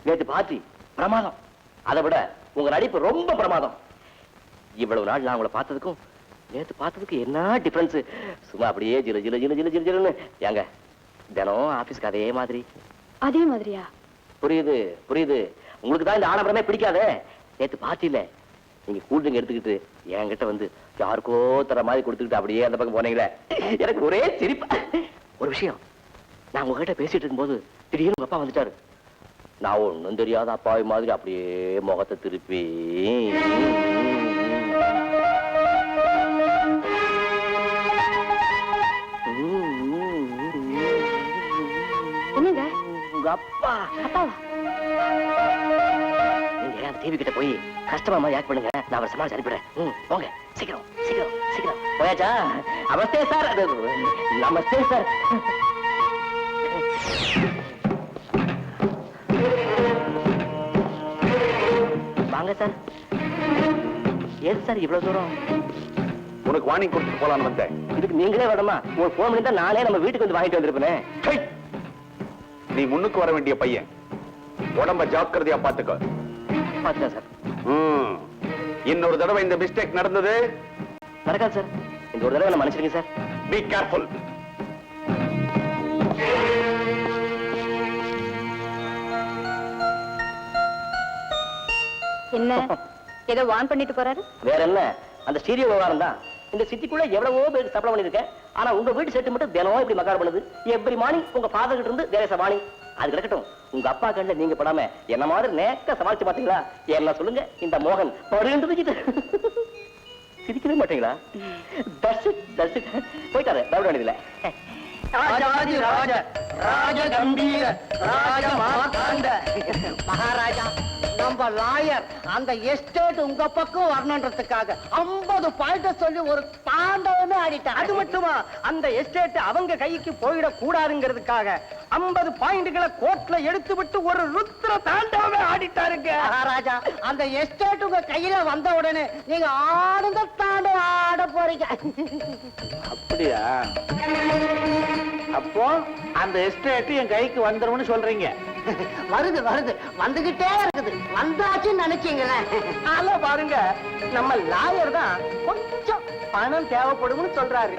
நேத்து பாத்தி பிரமாதம். அதை விட உங்க நடிப்பு ரொம்ப பிரமாதம். இவ்வளவு நாள் நான் உங்களை பார்த்ததுக்கும் நேத்து பார்த்ததுக்கு என்ன டிஃபரன்ஸ்? சும்மா அப்படியே ஜில ஜில ஜில ஜில ஜில ஜிலுன்னு. ஏங்க தினம் ஆபீஸ்க்கு அதே மாதிரி? அதே மாதிரியா? புரியுது புரியுது. உங்களுக்கு தான் இந்த ஆடம்பரமே பிடிக்காதே. நேத்து பார்ட்டில நீங்க கூல்ட்ரிங்க் எடுத்துக்கிட்டு என்கிட்ட வந்து யாருக்கோ தர மாதிரி கொடுத்துக்கிட்டு அப்படியே அந்த பக்கம் போனீங்களே, எனக்கு ஒரே சிரிப்பு. ஒரு விஷயம், நான் உங்ககிட்ட பேசிட்டு இருக்கும்போது திடீர்னு உங்க அப்பா வந்துட்டாரு. நான் ஒன்னும் தெரியாத அப்பாவி மாதிரி அப்படியே முகத்தை திருப்பி என்னங்க உங்க அப்பா அப்பாவா? நீங்க அந்த டிவி கிட்ட போய் கஷ்டமா மாதிரி ஆக்ட் பண்ணுங்க. நான் அவரை சமாளிச்சு அனுப்பிடுறேன். போங்க சீக்கிரம் சீக்கிரம் சீக்கிரம். போயாச்சா? நமஸ்தே சார். நமஸ்தே சார். வாங்க சார். ஏது சார் இவ்வளவு தூரம்? உனக்கு வார்னிங் கொடுத்துட்டு போலான்னு வந்தேன். இதுக்கு நீங்களே வேணுமா? ஒரு போன் பண்ணி தான் நானே நம்ம வீட்டுக்கு வந்து வாங்கிட்டு வந்திருப்பேன். நீ முன்னுக்கு வர வேண்டிய பையன், உடம்ப ஜாக்கிரதையா பாத்துக்கோ. பாத்துக்கா சார். இன்னொரு தடவை இந்த மிஸ்டேக் நடந்தது நடக்காது சார். இந்த ஒரு தடவை நான் மன்னிச்சிருங்க சார். Be careful. என்ன ஏதோ வான் பண்ணிட்டு போறாரு? வேற என்ன, அந்த ஸ்டீரியோ விவகாரம் தான். இந்த சிட்டிக்குள்ள எவ்வளவோ பேருக்கு சப்ளை பண்ணிருக்கேன். ஆனா உங்க வீட்டு செட்டு மட்டும் தினம் இப்படி மக்கார் பண்ணுது. எவ்ரி மார்னிங் உங்க ஃபாதர் கிட்ட இருந்து தேர் இஸ் எ வார்னிங். அது கிடக்கட்டும், உங்க அப்பா கண்ணில் நீங்க படாம என்ன மாதிரி நேக்க சமாளிச்சு பாத்தீங்களா? என்ன சொல்லுங்க, இந்த மோகன் படுகிட்டு சிரிக்கவே மாட்டீங்களா? போயிட்டாரு. டவுட் வேண்டியதில்லை. மகாராஜா, நம்ம லாயர் அந்த எஸ்டேட் உங்க பக்கம் வரணுன்றதுக்காக 50 பாயிண்ட சொல்லி ஒரு தாண்டவமே ஆடிட்டார். அது மட்டுமா, அந்த எஸ்டேட் அவங்க கைக்கு போயிட கூடாதுங்கிறதுக்காக 50 பாயிண்ட்களை கோர்ட்ல எடுத்து விட்டு ஒரு ருத்ர தாண்டவமே ஆடிட்டாருங்க. மகாராஜா, அந்த எஸ்டேட் உங்க கையில வந்த உடனே நீங்க ஆடுங்க தாண்டவம் ஆட போறீங்க. அப்படியா? அப்போ அந்த எஸ்டேட் என் கைக்கு வந்துரும்னு சொல்றீங்க? வருது வருது, வந்துகிட்டே இருக்குது. வந்தாச்சுன்னு நினைச்சீங்களே. ஆனா பாருங்க, நம்ம லாயர் தான் கொஞ்சம் பணம் தேவைப்படும்னு சொல்றாரு.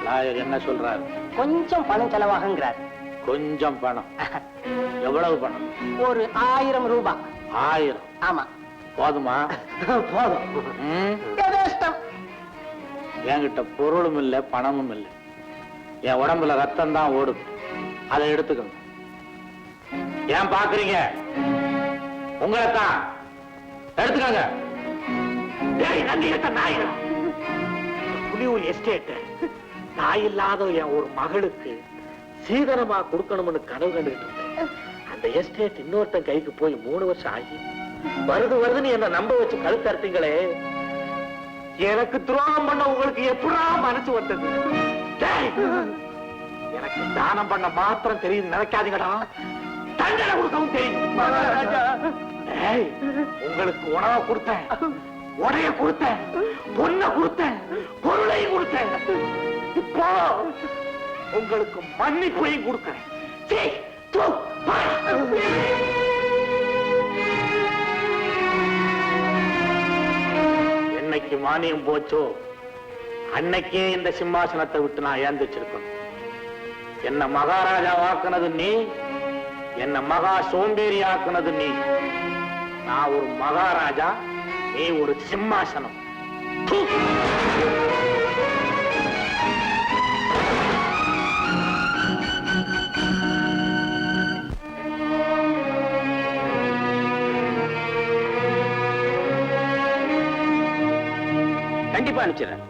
லாயர் என்ன சொல்றாரு? கொஞ்சம் பணம் செலவாகுங்கிறார். கொஞ்சம் பணம்? எவ்வளவு பணம்? ஒரு 1000 ரூபாய். 1000? ஆமா. போதுமா? போதும். என்கிட்ட பொருளும் இல்லை, பணமும் இல்லை. என் உடம்புல ரத்தம் தான் ஓடுது. அதை எடுத்துக்கணும். ஏன் பாக்குறீங்க? உங்களைத்தான் எடுத்துக்கங்க. புலியூர் எஸ்டேட் தாய் இல்லாத என் ஒரு மகளுக்கு சீதனமா கொடுக்கணும்னு கனவு கண்டுகிட்டு இருந்தேன். அந்த எஸ்டேட் இன்னொருத்தன் கைக்கு போய் 3 வருஷம் ஆகி வருதுன்னு என்ன நம்ப வச்சு கழுத்தறுத்தீங்களே. எனக்கு துரோகம் பண்ண உங்களுக்கு எப்படா மனசு வந்தது? எனக்கு தானம் பண்ண மாத்திரம் தெரியும் நினைக்காதீங்கடா, தண்டனை கொடுக்கவும் தெரியும். உங்களுக்கு உணவை கொடுத்தேன், உடைய கொடுத்தேன், பொண்ணை கொடுத்தேன், பொருளையும் கொடுத்தேன். இப்போ உங்களுக்கு மன்னிப்பையும் கொடுக்கிறேன். என்னைக்கு மானியம் போச்சோ அன்னைக்கே இந்த சிம்மாசனத்தை விட்டு நான் ஏந்திச்சிருக்கணும். என்ன மகாராஜா ஆக்குனது நீ, என்ன மகா சோம்பேறி ஆக்குனது நீ. நான் ஒரு மகாராஜா, நீ ஒரு சிம்மாசனம். கண்டிப்பா அனுப்பிச்சிடுறேன்.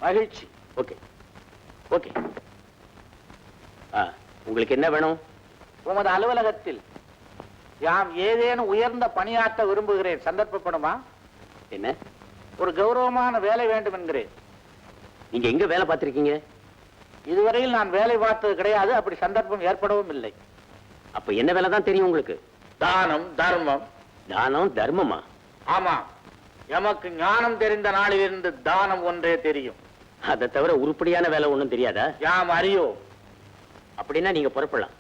மகிழ்ச்சி. Okay okay. உங்களுக்கு என்ன வேணும்? உமது அலுவலகத்தில் யாம் ஏதேனும் உயர்ந்த பணியாற்ற விரும்புகிறேன். சந்தர்ப்பப்படுமா? என்ன? ஒரு கௌரவமான வேலை வேண்டும் என்கிறேன். நீங்க எங்க வேலை பார்த்திருக்கீங்க? இதுவரையில் நான் வேலை பார்த்தது கிடையாது. அப்படி சந்தர்ப்பம் ஏற்படவும் இல்லை. அப்ப என்ன வேலை தான் தெரியும் உங்களுக்கு? தானம் தர்மம். தானம் தர்மமா? ஆமா. எமக்கு ஞானம் தெரிந்த நாளிலிருந்து தானம் ஒன்றே தெரியும். அதை தவிர உருப்படியான வேலை ஒண்ணும் தெரியாதா? யாம் அறியோ. அப்படின்னா நீங்க புறப்படலாம்.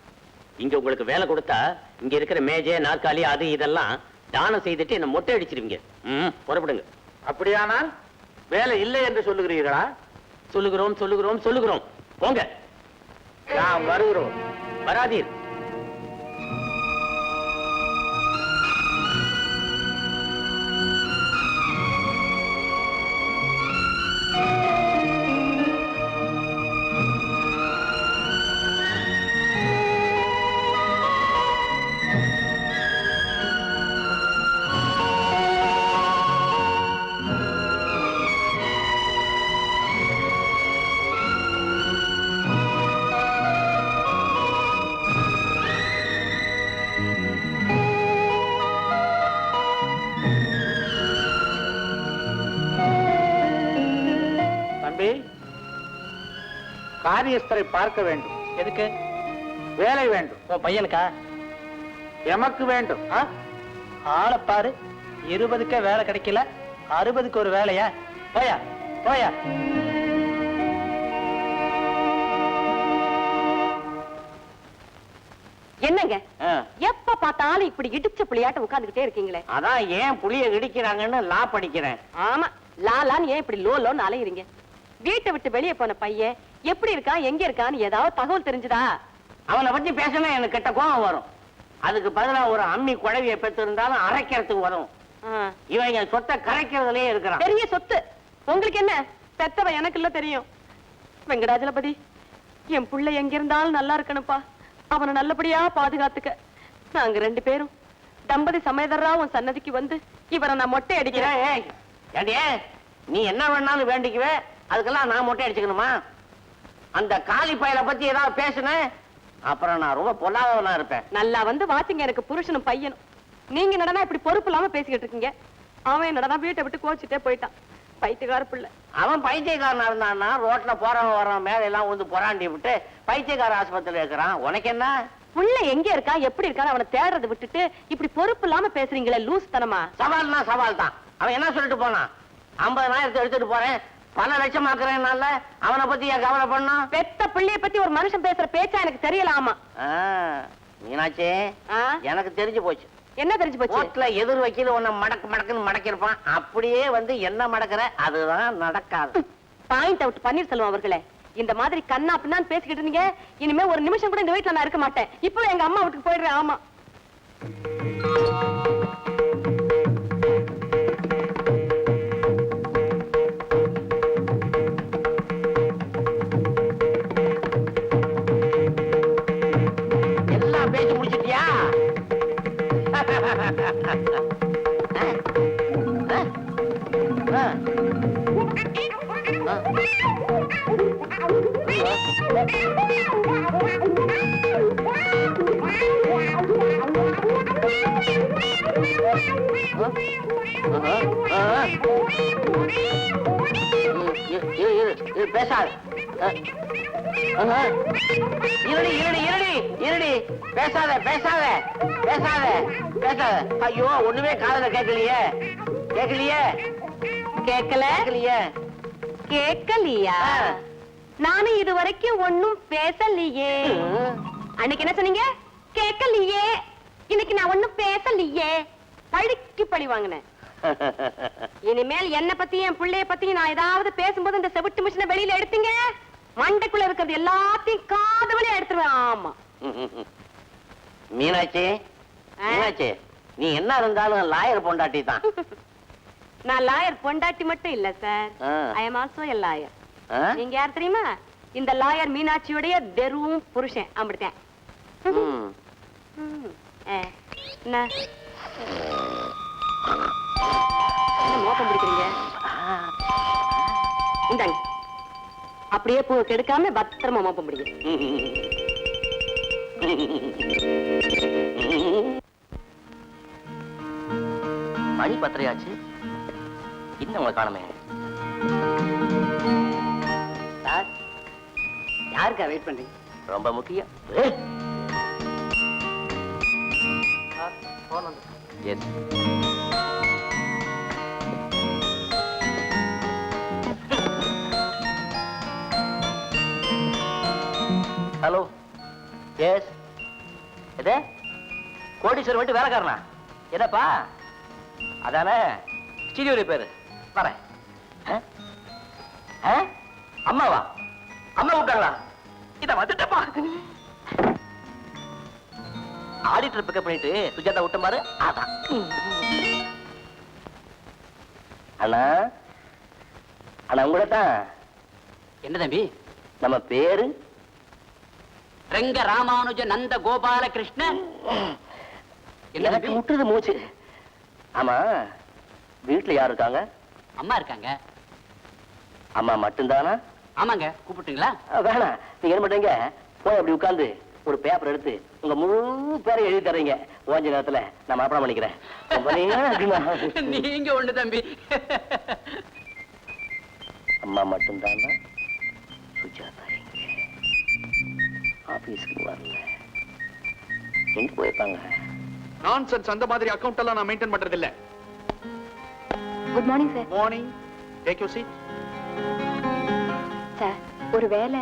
இங்க உங்களுக்கு வேலை கொடுத்தா இங்க இருக்கிற மேஜை நாற்காலி அது இதெல்லாம் தானம் செய்துட்டு என்ன மொட்டை அடிச்சிருவீங்க. புறப்படுங்க. அப்படியானால் வேலை இல்லை என்று சொல்லுகிறீர்களா? சொல்லுகிறோம். போங்க. யாம் வருகிறோம். வராதீர். தம்பி, காரியஸ்தரை பார்க்க வேண்டும். எதுக்கு? வேலை வேண்டும். உன் பையனுக்கா? எமக்கு வேண்டும். ஆளை பாரு, 20க்கு வேலை கிடைக்கல, 60க்கு ஒரு வேலையா? போயா. என்னங்க எப்ப பார்த்தாலும் இப்படி இடிச்ச புளியாட்ட உட்கார்ந்துகிட்டே இருக்கீங்களே? அதான் ஏன் புளிய இடிக்கிறாங்கன்னு லா படிக்கிறேன். ஆமா, லாலான்னு ஏன் இப்படி லோன்னு அலையுறீங்க? வீட்டை விட்டு வெளியே போன பையன் எப்படி இருக்கான், எங்க இருக்கான்னு ஏதாவது தகவல் தெரிஞ்சுதா? அவனை பத்தி பேசினா எனக்கு கெட்ட கோபம் வரும். அதுக்கு பதிலா ஒரு அம்மி குழவிய பெற்று இருந்தாலும் அரைக்கிறதுக்கு வரும். இவன் என் சொத்தை கரைக்கிறதுலயே இருக்கிறான். பெரிய சொத்து உங்களுக்கு என்ன? பெத்தவ எனக்கு இல்ல தெரியும். வெங்கடாஜலபதி, என் புள்ள எங்க இருந்தாலும் நல்லா இருக்கணும்ப்பா. அவனை நல்லபடியா பாதுகாத்துக்க. நாங்க 2 பேரும் தம்பதி சமேதரா உன் சன்னதிக்கு வந்து இவரை நான் மொட்டை அடிக்கிறேன். ஏண்டியே, நீ என்ன வேணாலும் வேண்டிக்குவே, அதுக்கெல்லாம் நான் மொட்டை அடிச்சுக்கணுமா? அந்த காலி பயலை பத்தி ஏதாவது பேசுனேன், அப்புறம் நான் ரொம்ப பொல்லாதவனா இருப்பேன். நல்லா வந்து வாசிங்க எனக்கு புருஷனும் பையனும். நீங்க நடனா இப்படி பொறுப்பு இல்லாம பேசிக்கிட்டு இருக்கீங்க. அவன் நடனா வீட்டை விட்டு கோச்சிட்டே போயிட்டான். பைத்தியக்கார பிள்ளை. அவன் பைத்தியக்காரனா இருந்தான்னா ரோட்ல போறவன் வரவன் மேல எல்லாம் வந்து புறாண்டி விட்டு பைத்தியக்கார ஆஸ்பத்திரியில இருக்கிறான். உனக்கு என்ன? புள்ள எங்க இருக்கா, எப்படி இருக்கான்னு அவனை தேடுறதை விட்டுட்டு இப்படி பொறுப்பு இல்லாம பேசுறீங்களே, லூஸ் தனமா? சவால்னா சவால் தான். அவன் என்ன சொல்லிட்டு போனான்? 50,000 எடுத்துட்டு போறேன், பல லட்சம் ஆக்குறேன்னால அவனை பத்தி ஏன் கவலை பண்ணா? பெத்த பிள்ளைய பத்தி ஒரு மனுஷன் பேசுற பேச்சா எனக்கு தெரியலாமா? மீனாட்சி, எனக்கு தெரிஞ்சு போச்சு. என்ன தெரிஞ்சு போச்சு? கோர்ட்ல எதிர் வக்கீல் உன்னை மடக்குன்னு மடக்கிருப்பான். அப்படியே வந்து என்ன மடக்குற, அதுதான் நடக்காது. பாயிண்ட் அவுட் பன்னீர்செல்வம் அவர்களே, இந்த மாதிரி கண்ணா பின்னான்னு பேசிக்கிட்டு இருந்தீங்க, இனிமே ஒரு நிமிஷம் கூட இந்த வீட்டுல நான் இருக்க மாட்டேன். இப்போ எங்க அம்மா வீட்டுக்கு போயிடுறேன். ஆமா. எல்லாம் பேசி முடிச்சிட்டியா? பேசாது. இருடி, பேசாத. ஐயோ, ஒண்ணுமே காதுல கேட்கலையே. கேட்கலையா? நானும் இது வரைக்கும் ஒண்ணும் பேசலையே. அன்னைக்கு என்ன சொன்னீங்க? கேட்கலையே. இன்னைக்கு நான் ஒண்ணும் பேசலையே. பழிக்கு பழி வாங்கினேன். இனிமேல் என்ன பத்தி என் பிள்ளைய பத்தி நான் ஏதாவது பேசும்போது இந்த செவிட்டு மிஷினை வெளியில எடுத்தீங்க, மண்டைக்குள்ள இருக்கிறது எல்லாத்தையும் காது வழியா எடுத்துருவேன். ஆமா. மீனாட்சி, நீ என்ன இருந்தாலும் லாயர் பொண்டாட்டி தான். நான் லாயர் பொண்டாட்டி மட்டும் இல்ல sir, I am also a lawyer. நீங்க யார் தெரியுமா? இந்த லாயர் மீனாட்சியுடைய தெருவும் புருஷன். அப்படித்தான். என்ன மோப்பம் பிடிக்கிறீங்க? இந்தாங்க, அப்படியே பூ கெடுக்காம பத்திரமா மோப்பம் பிடிங்க. மணி 10:30 ஆச்சு, இன்னும் உங்களை காணுமே. சார், யாருக்கா வெயிட் பண்றீங்க? ரொம்ப முக்கியம். எஸ். ஹலோ எஸ் எது கோடீஸ்வரர் வீட்டு வேலைக்காரனா என்னப்பா அதானே ஸ்டீடியோ ரிப்பேர் வரேன் அம்மாவா அம்மா கூப்பிட்டாங்களா இத வந்துட்டப்பா ஆடிட்டர் பிக்கப் பண்ணிட்டு சுஜாதா விட்ட பாரு அதான் அண்ணா அண்ணா உங்கள தான் என்ன தம்பி நம்ம பேரு ரெங்க ராமானுஜ நந்த கோபால கிருஷ்ணன் எனக்கு முட்டுது மூச்சு ஆமா வீட்டுல யாரு இருக்காங்க அம்மா இருக்காங்க அம்மா மட்டும்தானா ஆமாங்க கூப்பிட்டுங்களா வேணாம் நீங்க என்ன பண்றீங்க போய் அப்படி உட்கார்ந்து ஒரு பேப்பர் எடுத்து உங்க முழு பேரை எழுதி தர்றீங்க ஓஞ்ச நேரத்துல நான் மனப்பாடம் பண்ணிக்கிறேன் ரொம்ப நேரம் இருக்குமா? நீங்க ஒண்ணு தம்பி அம்மா மட்டும்தானா சுஜாதா எங்க ஆபீஸ்க்கு வரல எங்க போயிருப்பாங்க நான்சென்ஸ் அந்த மாதிரி அக்கவுண்ட் எல்லாம் நான் மெயின்டைன் பண்றது இல்ல good morning sir morning take you seat sir ஒரு வேலை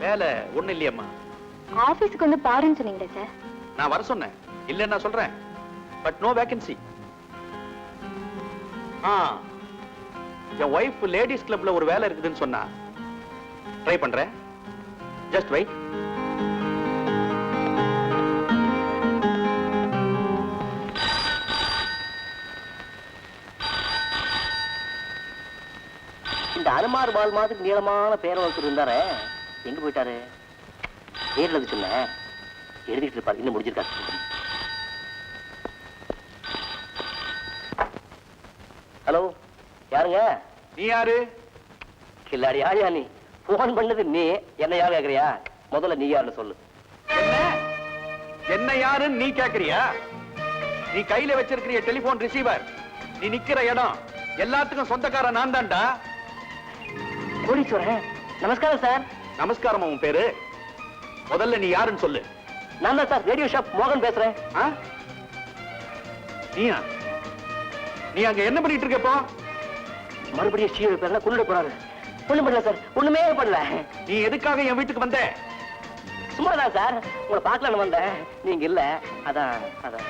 வேலை ஒண்ணு இல்லையம்மா ஆபீஸ்க்கு வந்து பாருன்னு சொன்னீங்களே சார் நான் வர சொன்னேன் இல்லன்னு நான் சொல்றேன் பட் நோ வேகன்சி என் ஒய்ஃப் லேடிஸ் கிளப்ல ஒரு வேலை இருக்குதுன்னு சொன்னா ட்ரை பண்றேன் ஜஸ்ட் வெயிட் இந்த அனுமார் பால் மாதிரி நீளமான பேரை ஒருத்தர் இருந்தாரே எங்க போயிட்டாரு நேரில் வந்து சொன்னேன் எழுதிட்டு இருப்பாரு இன்னும் முடிஞ்சிருக்காரு ஹலோ யாருங்க நீ யாரு கில்லாடி யாரியா நீ போன் பண்ணது நீ என்ன யாரு கேக்குறியா முதல்ல நீ யாருன்னு சொல்லு என்ன யாருன்னு நீ கேக்குறியா நீ கையில வச்சிருக்கிற டெலிபோன் ரிசீவர் நீ நிக்கிற இடம் எல்லாத்துக்கும் சொந்தக்காரன் நான் தான்டா கோடீஸ்வரன் நமஸ்காரம் சார் நமஸ்காரம் உன் பேரு முதல்ல நீ யாருன்னு சொல்லு நான் தான் சார் ரேடியோ ஷாப் மோகன் பேசுறேன் ஆ? நீயா நீ அங்க என்ன பண்ணிட்டு இருக்க இப்போ மறுபடியும் ஸ்ரீ பேர்ல கொண்டு போறாரு ஒண்ணும் பண்ணல சார் ஒண்ணுமே பண்ணல நீ எதுக்காக என் வீட்டுக்கு வந்த சும்மா தான் சார் உங்களை பார்க்கலான்னு வந்தேன் நீங்க இல்ல அதான் அதான்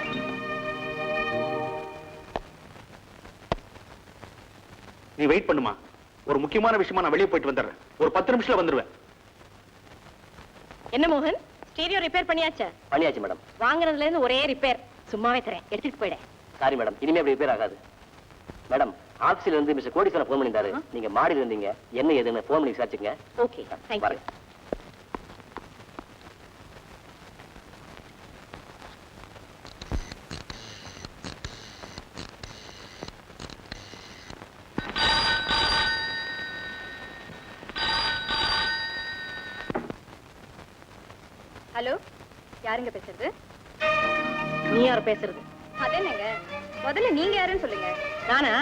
நீ வெயிட் பண்ணுமா ஒரு முக்கியமான விஷயமா நான் வெளியே போயிட்டு வந்துடுறேன் ஒரு 10 நிமிஷத்துல வந்துருவேன் என்ன மோகன் ஸ்டீரியோ ரிப்பேர் பண்ணியாச்சா பண்ணியாச்சு மேடம் வாங்குறதுல இருந்து ஒரே ரிப்பேர் சும்மாவே தரேன் எடுத்துட்டு போயிடு சாரி மேடம் இனிமே அப்படி ரிப்பேர் ஆகாது மேடம் ஆபீஸ்ல இருந்து மிஸ்டர் கோடீஸ்வரன் போன் பண்ணிருந்தாரு நீங்க மாடியில் இருந்தீங்க என்ன ஏதுன்னு போன் பண்ணி விசாரிச்சுங்க ஓகே தேங்க் யூ ஹலோ யாருங்க பேசுறது நீ யார் பேசுறது அதேனங்க முதல்ல நீங்க யாருன்னு சொல்லுங்க நானா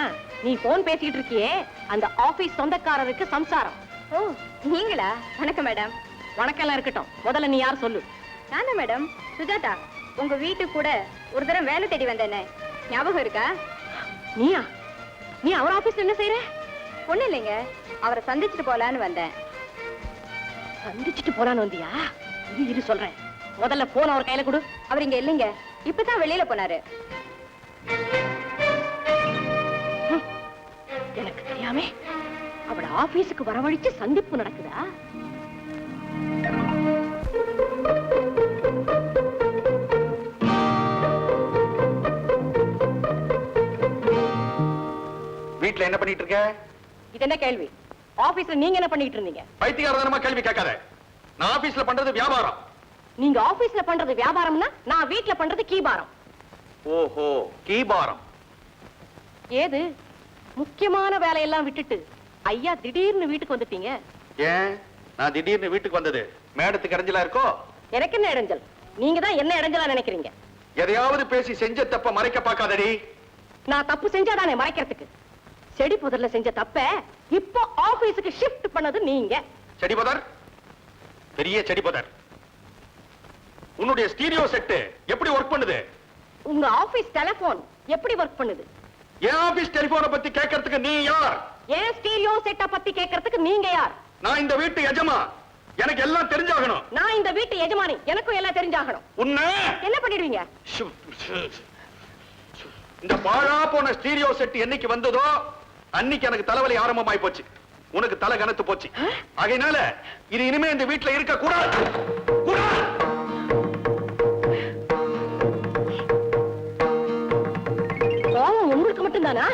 நீ போன் பேசிட்டு இருக்கியே அந்த ஆபீஸ் சொந்தக்காரருக்கு சம்சாரம் ஓ நீங்களா வணக்கம் மேடம் வணக்கம் எல்லாம் இருக்கட்டும் முதல்ல நீ யார் சொல்லு நானா மேடம் சுஜாதா உங்க வீட்டுக்கு கூட ஒரு தடவை வேலை தேடி வந்தேனே ஞாபகம் இருக்கா நீயா நீ அவர் ஆபீஸ்ல என்ன செய்யற ஒண்ணு இல்லைங்க அவரை சந்திச்சுட்டு போலான்னு வந்தேன் சந்திச்சுட்டு போலான்னு வந்தியா இரு சொல்றேன் முதல்ல போன் அவர் கையில கொடு அவர் இங்க இல்லைங்க இப்பதான் வெளியில போனாரு எனக்கு தெரியாம அவட ஆபீஸுக்கு வரவழைச்சு சந்திப்பு நடக்குதா வீட்டுல என்ன பண்ணிட்டு இருக்க இது என்ன கேள்வி ஆபீஸ்ல நீங்க என்ன பண்ணிட்டு இருந்தீங்க பைத்தியக்காரதனமா கேள்வி கேட்காத நான் ஆபீஸ்ல பண்றது வியாபாரம் நீங்க ஆபீஸ்ல பண்றது வியாபாரம்னா நான் வீட்ல பண்றது கீபாரம் ஓஹோ கீபாரம் ஏது முக்கியமான வேலையெல்லாம் விட்டுட்டு ஐயா திடீர்னு வீட்டுக்கு வந்துட்டீங்க ஏன் நான் திடீர்னு வீட்டுக்கு வந்தது மேடத்துக்கு இடைஞ்சலா இருக்கோ எனக்கு என்ன இடைஞ்சல் நீங்க தான் என்ன இடைஞ்சலா நினைக்கிறீங்க எதையாவது பேசி செஞ்ச தப்ப மறைக்க பார்க்காதடி நான் தப்பு செஞ்சாதானே மறைக்கிறதுக்கு செடி புதர்ல செஞ்ச தப்ப இப்போ ஆபீஸுக்கு ஷிஃப்ட் பண்ணது நீங்க செடிபதர் பெரிய செடிபதர் உன்னுடைய ஸ்டீரியோ செட் எப்படி ஒர்க் பண்ணுது உங்க ஆபீஸ் டெலிபோன் எப்படி ஒர்க் பண்ணுது என் ஆபீஸ் டெலிபோனை பத்தி கேட்கறதுக்கு நீ யார் ஏன் ஸ்டீரியோ செட்ட பத்தி கேட்கறதுக்கு நீங்க யார் நான் இந்த வீட்டு எஜமா எனக்கு எல்லாம் தெரிஞ்சாகணும். நான் இந்த வீட்டு எஜமானி, எனக்கும் எல்லாம் தெரிஞ்சாகணும். உன்னை என்ன பண்ணிடுவீங்க? இந்த பாழா போன ஸ்டீரியோ செட் என்னைக்கு வந்ததோ அன்னைக்கு எனக்கு தலைவலி ஆரம்பமாய் போச்சு. உனக்கு தலை கனத்து போச்சு. ஆகையினால இது இனிமே இந்த வீட்டுல இருக்க கூடாது. உங்களுக்கு மட்டும்தானா?